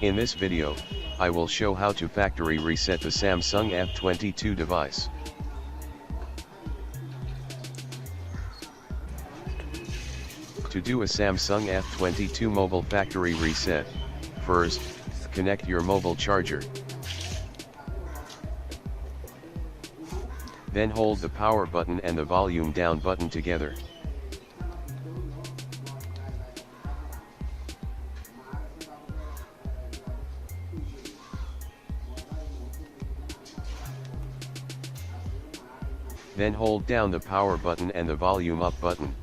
In this video, I will show how to factory reset the Samsung F22 device. To do a Samsung F22 mobile factory reset, first, connect your mobile charger. Then hold the power button and the volume down button together. Then hold down the power button and the volume up button.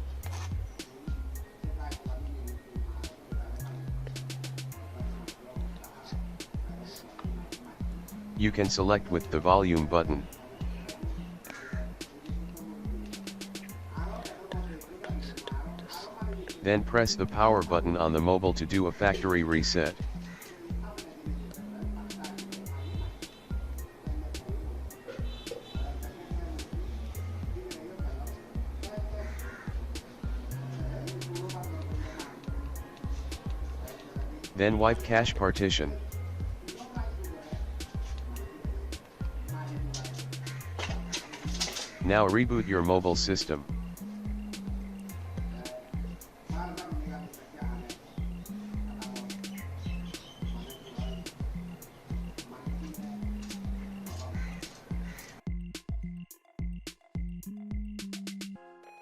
You can select with the volume button. Then press the power button on the mobile to do a factory reset. Then wipe cache partition. Now reboot your mobile system.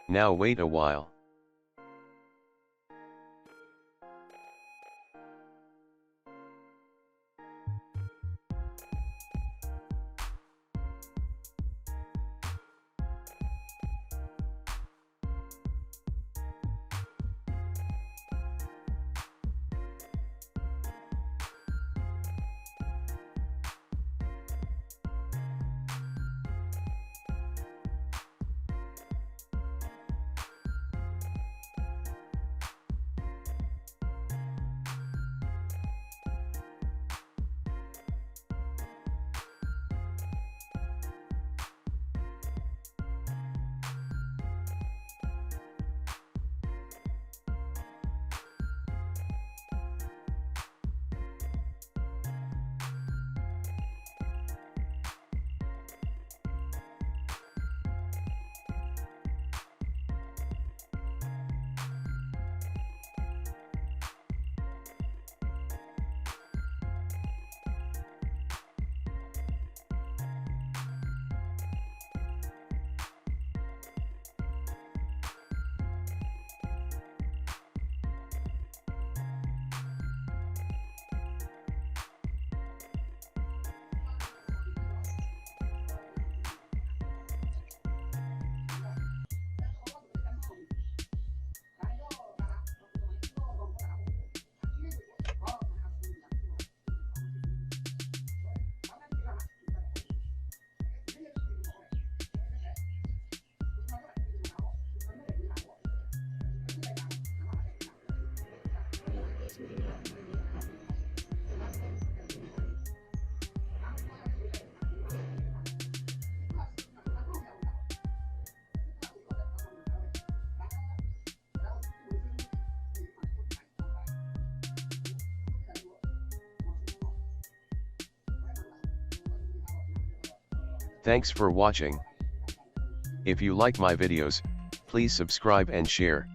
Now wait a while. Thanks for watching. If you like my videos, please subscribe and share.